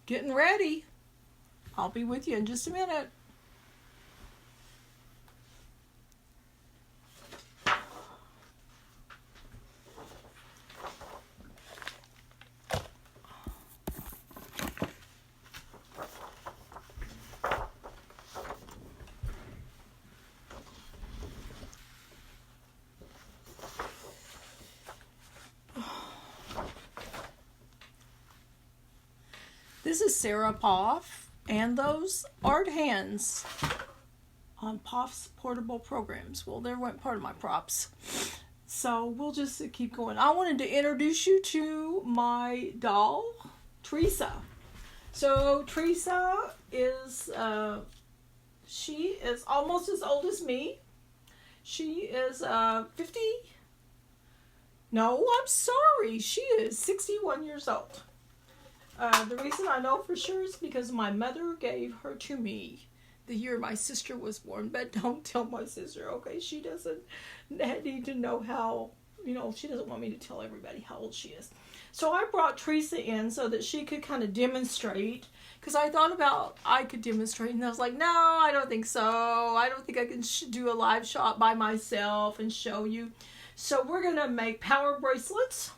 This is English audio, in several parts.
getting ready. I'll be with you in just a minute. This is Sarah Poff, and those art hands on Poff's portable programs. Well, there went part of my props. So we'll just keep going. I wanted to introduce you to my doll, Teresa. So Teresa is, she is almost as old as me. She is 50. No, I'm sorry. She is 61 years old. The reason I know for sure is because my mother gave her to me the year my sister was born. But don't tell my sister, okay? She doesn't need to know how, she doesn't want me to tell everybody how old she is. So I brought Teresa in so that she could kind of demonstrate. Because I thought about I could demonstrate. And I was like, no, I don't think so. I don't think I can do a live shot by myself and show you. So we're going to make power bracelets.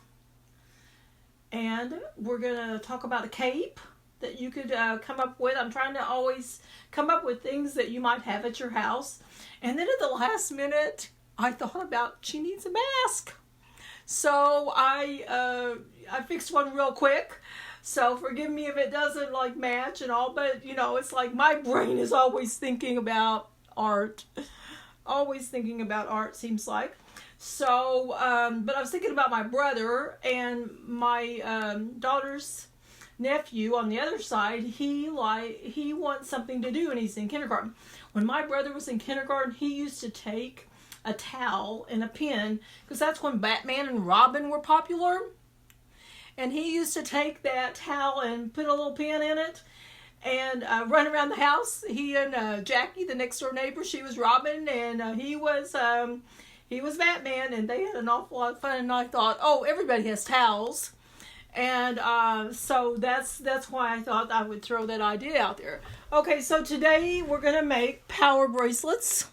And we're going to talk about a cape that you could come up with. I'm trying to always come up with things that you might have at your house. And then at the last minute, I thought about she needs a mask. So I fixed one real quick. So forgive me if it doesn't match and all. But, it's like my brain is always thinking about art. Always thinking about art, seems like. So, but I was thinking about my brother and my daughter's nephew on the other side. He wants something to do, and he's in kindergarten. When my brother was in kindergarten, he used to take a towel and a pen, because that's when Batman and Robin were popular. And he used to take that towel and put a little pen in it and run around the house. He and Jackie, the next door neighbor, she was Robin, and he was Batman, and they had an awful lot of fun. And I thought, oh, everybody has towels, and so that's why I thought I would throw that idea out there. Okay, so today we're gonna make power bracelets.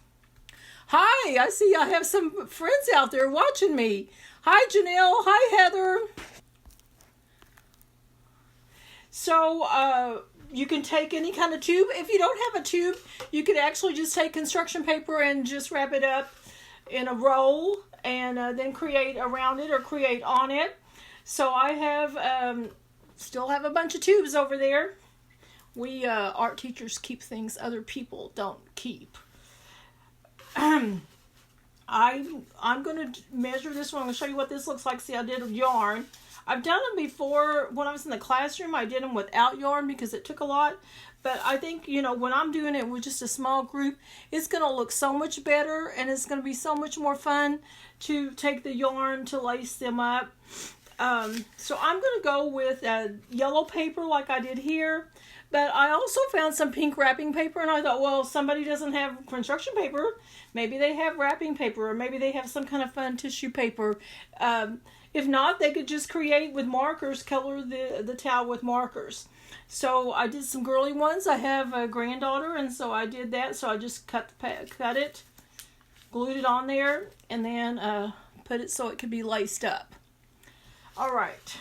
Hi, I see I have some friends out there watching me. Hi, Janelle. Hi, Heather. So you can take any kind of tube. If you don't have a tube, you could actually just take construction paper and just wrap it up in a roll and then create around it or create on it. So I have still have a bunch of tubes over there. We art teachers keep things other people don't keep. I'm going to measure this one. I'm going to show you what this looks like. See, I did yarn. I've done them before when I was in the classroom. I did them without yarn because it took a lot. But I think, when I'm doing it with just a small group, it's going to look so much better, and it's going to be so much more fun to take the yarn to lace them up. So I'm going to go with yellow paper like I did here. But I also found some pink wrapping paper, and I thought, well, somebody doesn't have construction paper. Maybe they have wrapping paper, or maybe they have some kind of fun tissue paper. If not, they could just create with markers, color the towel with markers. So I did some girly ones. I have a granddaughter, and so I did that. So I just cut it, glued it on there, and then put it so it could be laced up. All right.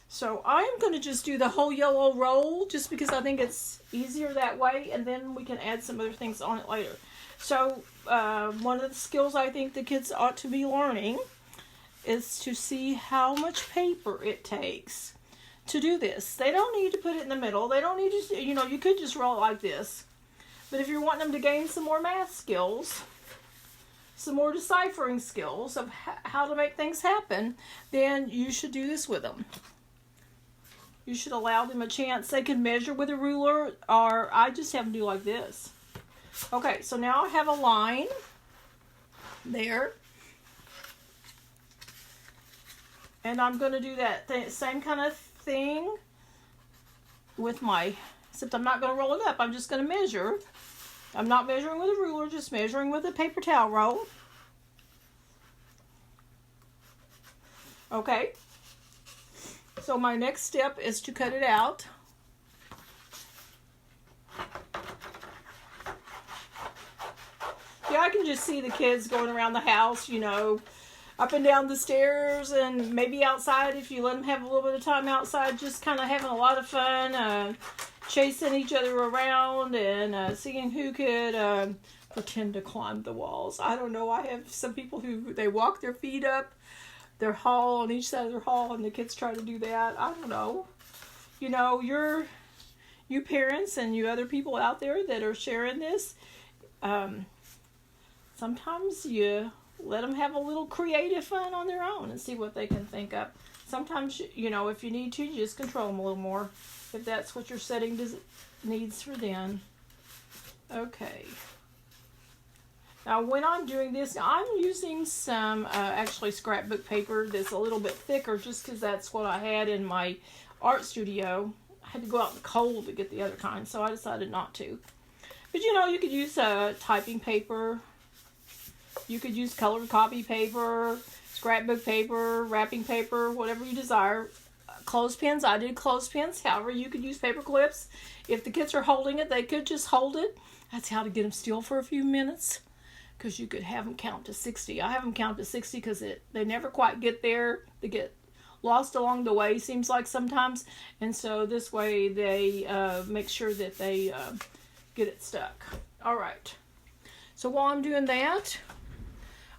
So I'm going to just do the whole yellow roll just because I think it's easier that way, and then we can add some other things on it later. So one of the skills I think the kids ought to be learning is to see how much paper it takes to do this. They don't need to put it in the middle. They don't need to, you could just roll it like this. But if you're wanting them to gain some more math skills, some more deciphering skills of how to make things happen, then you should do this with them. You should allow them a chance. They can measure with a ruler, or I just have them do like this. Okay, so now I have a line there. And I'm going to do that same kind of thing with except I'm not going to roll it up. I'm just going to measure. I'm not measuring with a ruler, just measuring with a paper towel roll. Okay. So my next step is to cut it out. I can just see the kids going around the house, up and down the stairs, and maybe outside if you let them have a little bit of time outside, just kind of having a lot of fun, chasing each other around and seeing who could pretend to climb the walls. I don't know. I have some people who they walk their feet up their hall on each side of their hall, and the kids try to do that. I don't know. You parents and you other people out there that are sharing this, sometimes you let them have a little creative fun on their own and see what they can think up. Sometimes, if you need to, you just control them a little more if that's what your setting needs for them. Okay. Now, when I'm doing this, I'm using some actually scrapbook paper that's a little bit thicker just because that's what I had in my art studio. I had to go out in the cold to get the other kind, so I decided not to. But, you could use typing paper. You could use colored copy paper, scrapbook paper, wrapping paper, whatever you desire. Clothespins, I did clothespins. However, you could use paper clips. If the kids are holding it, they could just hold it. That's how to get them still for a few minutes, because you could have them count to 60. I have them count to 60 because they never quite get there. They get lost along the way, seems like sometimes. And so this way they make sure that they get it stuck. All right. So while I'm doing that,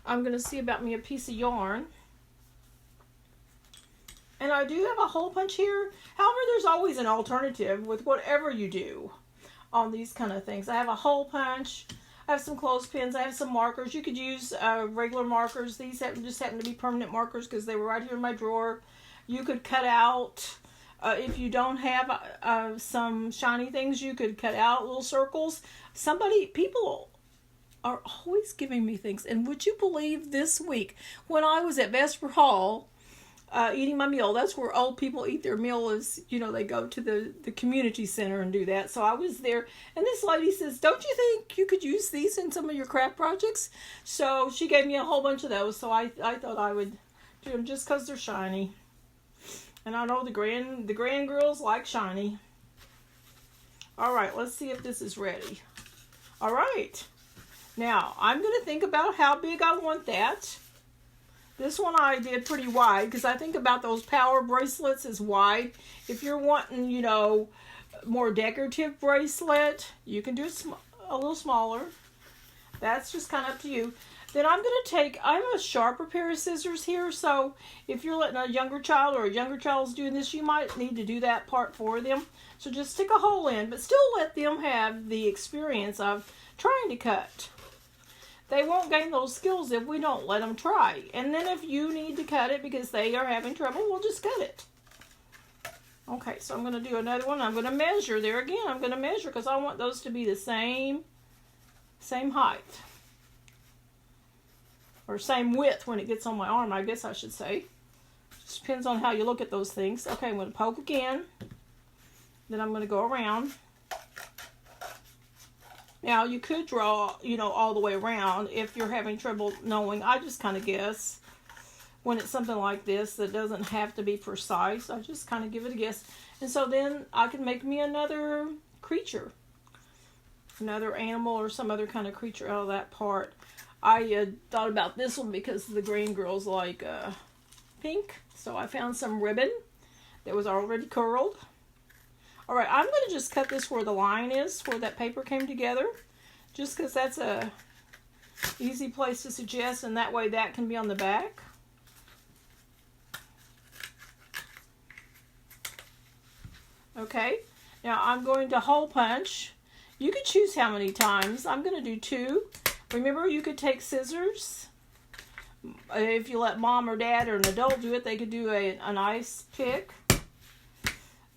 I'm going to see about me a piece of yarn. And I do have a hole punch here. However, there's always an alternative with whatever you do on these kind of things. I have a hole punch. I have some clothespins. I have some markers. You could use regular markers. These just happen to be permanent markers because they were right here in my drawer. You could cut out, if you don't have some shiny things, you could cut out little circles. People are always giving me things. And would you believe this week when I was at Vesper Hall eating my meal, that's where old people eat their meal, is, they go to the community center and do that. So I was there, and this lady says, don't you think you could use these in some of your craft projects? So she gave me a whole bunch of those, so I thought I would do them just because they're shiny. And I know the grand girls like shiny. All right, let's see if this is ready. All right. Now, I'm going to think about how big I want that. This one I did pretty wide because I think about those power bracelets as wide. If you're wanting, more decorative bracelet, you can do it a little smaller. That's just kind of up to you. Then I'm going to take, I have a sharper pair of scissors here, so if you're letting a younger child or a younger child's doing this, you might need to do that part for them. So just stick a hole in, but still let them have the experience of trying to cut. They won't gain those skills if we don't let them try. And then if you need to cut it because they are having trouble, we'll just cut it. Okay, so I'm going to do another one. I'm going to measure there again. I'm going to measure because I want those to be the same height. Or same width when it gets on my arm, I guess I should say. Just depends on how you look at those things. Okay, I'm going to poke again. Then I'm going to go around. Now, you could draw, all the way around if you're having trouble knowing. I just kind of guess when it's something like this that doesn't have to be precise. I just kind of give it a guess. And so then I can make me another creature. Another animal or some other kind of creature out of that part. I thought about this one because the green girls like pink. So I found some ribbon that was already curled. Alright, I'm going to just cut this where the line is, where that paper came together. Just because that's a easy place to suggest, and that way that can be on the back. Okay, now I'm going to hole punch. You can choose how many times. I'm going to do 2. Remember, you could take scissors. If you let mom or dad or an adult do it, they could do an ice pick.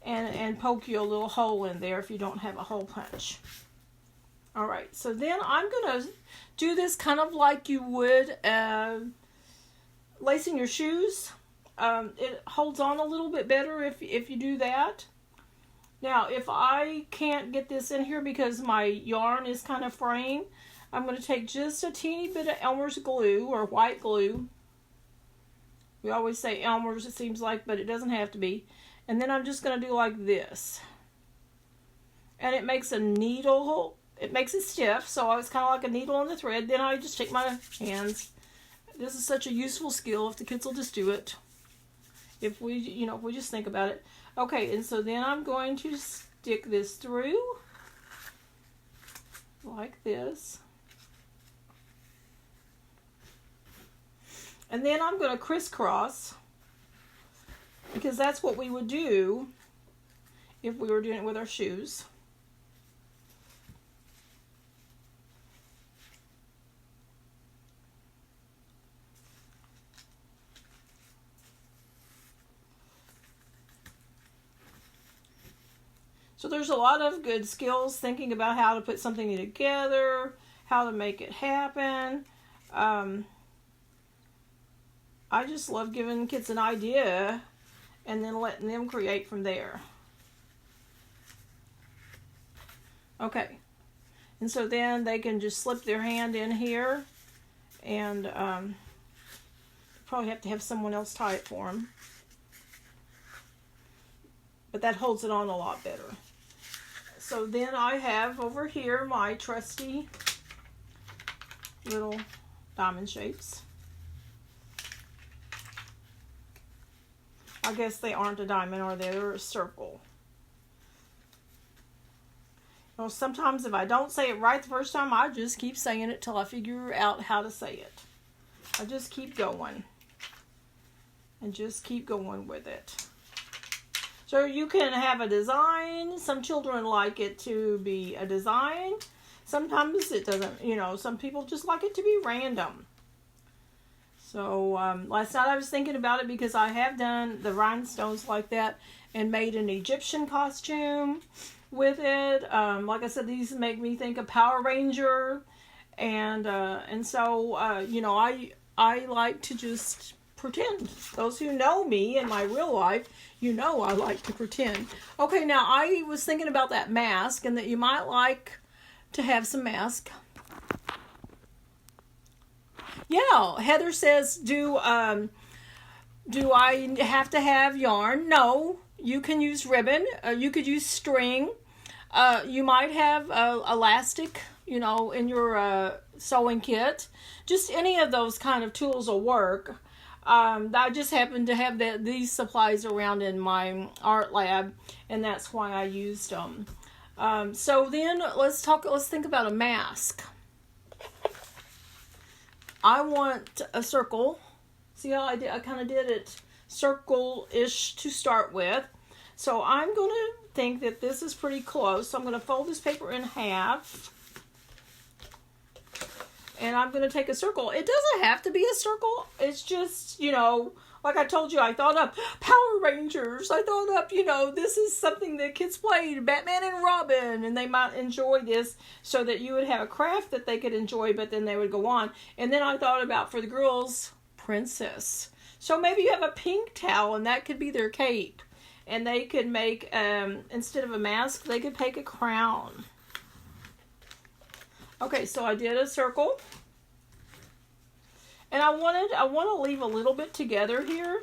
And poke you a little hole in there if you don't have a hole punch. Alright, so then I'm going to do this kind of like you would lacing your shoes. It holds on a little bit better if you do that. Now, if I can't get this in here because my yarn is kind of fraying, I'm going to take just a teeny bit of Elmer's glue or white glue. We always say Elmer's, it seems like, but it doesn't have to be. And then I'm just going to do like this. And it makes a needle it makes it stiff, so it's kind of like a needle on the thread. Then I just take my hands. This is such a useful skill if the kids will just do it. If we, if we just think about it. Okay, and so then I'm going to stick this through like this. And then I'm going to crisscross, because that's what we would do if we were doing it with our shoes. So there's a lot of good skills thinking about how to put something together, how to make it happen. I just love giving kids an idea and then letting them create from there. Okay. And so then they can just slip their hand in here, and probably have to have someone else tie it for them. But that holds it on a lot better. So then I have over here my trusty little diamond shapes. I guess they aren't a diamond, are they? They're a circle. You know, sometimes if I don't say it right the first time, I just keep saying it till I figure out how to say it. I just keep going. And just keep going with it. So you can have a design. Some children like it to be a design. Sometimes it doesn't, some people just like it to be random. So last night I was thinking about it because I have done the rhinestones like that and made an Egyptian costume with it. Like I said, these make me think of Power Ranger. And so, I like to just pretend. Those who know me in my real life, I like to pretend. Okay, now I was thinking about that mask and that you might like to have some mask. Yeah, Heather says, do I have to have yarn? No, you can use ribbon. You could use string. You might have elastic, in your sewing kit. Just any of those kind of tools will work. I just happen to have these supplies around in my art lab, and that's why I used them. So then let's think about a mask. I want a circle. See how I kind of did it circle-ish to start with. So I'm going to think that this is pretty close. So I'm going to fold this paper in half. And I'm going to take a circle. It doesn't have to be a circle. It's just, like I told you, I thought up Power Rangers. I thought up, this is something that kids played, Batman and Robin, and they might enjoy this so that you would have a craft that they could enjoy, but then they would go on. And then I thought about, for the girls, Princess. So maybe you have a pink towel, and that could be their cape. And they could make, instead of a mask, they could make a crown. Okay, so I did a circle. And I want to leave a little bit together here.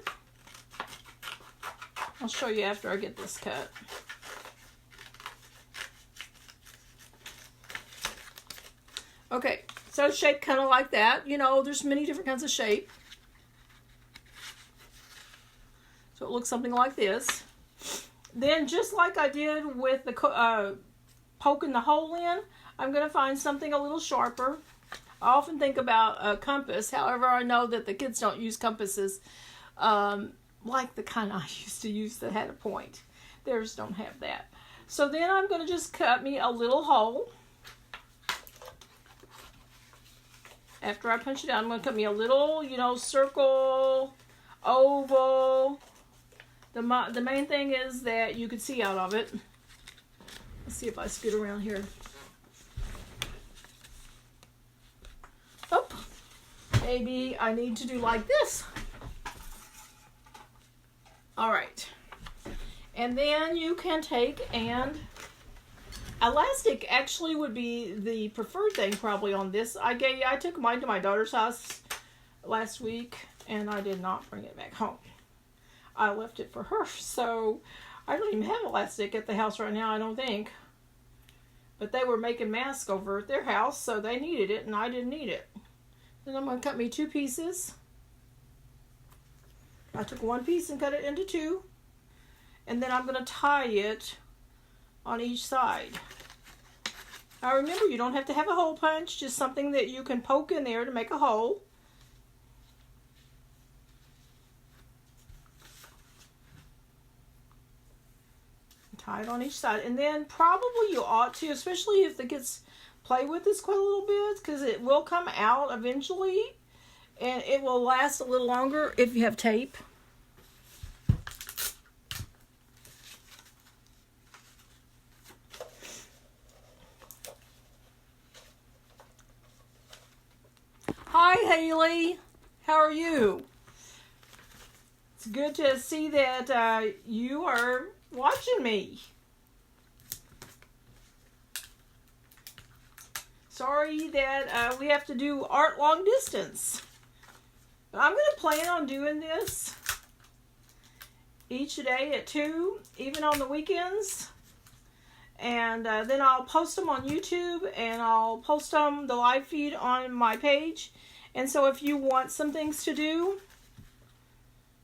I'll show you after I get this cut. Okay, so shape kind of like that. There's many different kinds of shape. So it looks something like this. Then just like I did with the poking the hole in, I'm going to find something a little sharper. I often think about a compass. However, I know that the kids don't use compasses like the kind I used to use that had a point. Theirs don't have that. So then I'm going to just cut me a little hole. After I punch it out, I'm going to cut me a little, circle, oval. The main thing is that you can see out of it. Let's see if I scoot around here. Oh, maybe I need to do like this. All right. And then you can take and elastic actually would be the preferred thing probably on this. I took mine to my daughter's house last week and I did not bring it back home. I left it for her. So I don't even have elastic at the house right now, I don't think. But they were making masks over at their house, so they needed it, and I didn't need it. Then I'm going to cut me 2 pieces. I took 1 piece and cut it into 2. And then I'm going to tie it on each side. Now remember, you don't have to have a hole punch, just something that you can poke in there to make a hole. Tie it on each side. And then probably you ought to, especially if the kids play with this quite a little bit, because it will come out eventually. And it will last a little longer if you have tape. Hi, Haley. How are you? It's good to see that you are watching me. Sorry that we have to do art long distance. But I'm going to plan on doing this each day at 2, even on the weekends. And then I'll post them on YouTube, and I'll post them, the live feed, on my page. And so if you want some things to do,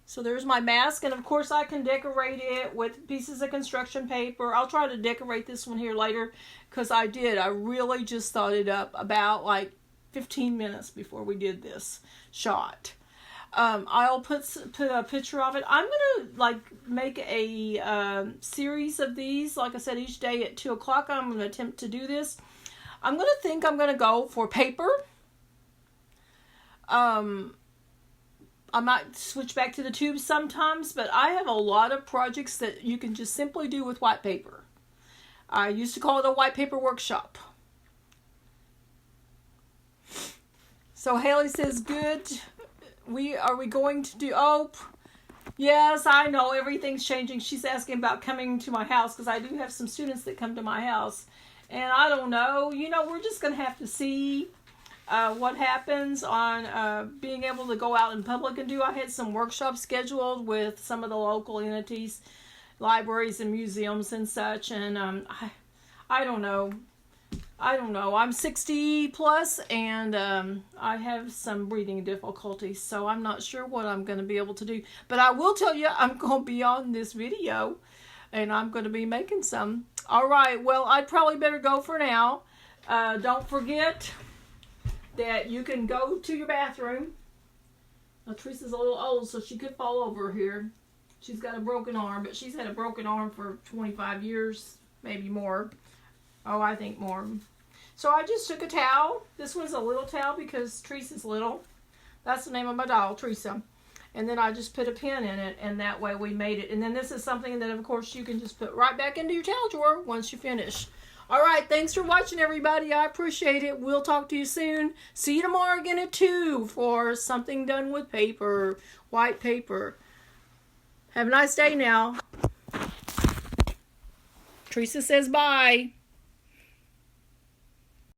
so there's my mask, and of course I can decorate it with pieces of construction paper. I'll try to decorate this one here later, because I really just thought it up about like 15 minutes before we did this shot. I'll put a picture of it. I'm gonna make a series of these, like I said, each day at 2 o'clock. I'm gonna attempt to do this. I'm gonna go for paper. I might switch back to the tubes sometimes, but I have a lot of projects that you can just simply do with white paper. I used to call it a white paper workshop. So Haley says, good. Are we going to do, yes, I know, everything's changing. She's asking about coming to my house, because I do have some students that come to my house. And I don't know, we're just going to have to see what happens on being able to go out in public and do. I had some workshops scheduled with some of the local entities, libraries and museums and such, and I don't know. I'm 60 plus, and I have some breathing difficulties, so I'm not sure what I'm going to be able to do. But I will tell you, I'm going to be on this video, and I'm going to be making some. All right, well, I'd probably better go for now. Don't forget that you can go to your bathroom. Now, Teresa's a little old, so she could fall over here. She's got a broken arm, but she's had a broken arm for 25 years, maybe more. Oh, I think more. So I just took a towel. This one's a little towel because Teresa's little. That's the name of my doll, Teresa. And then I just put a pin in it, and that way we made it. And then this is something that, of course, you can just put right back into your towel drawer once you finish. All right, thanks for watching, everybody. I appreciate it. We'll talk to you soon. See you tomorrow again at 2 for something done with paper, white paper. Have a nice day now. Teresa says bye.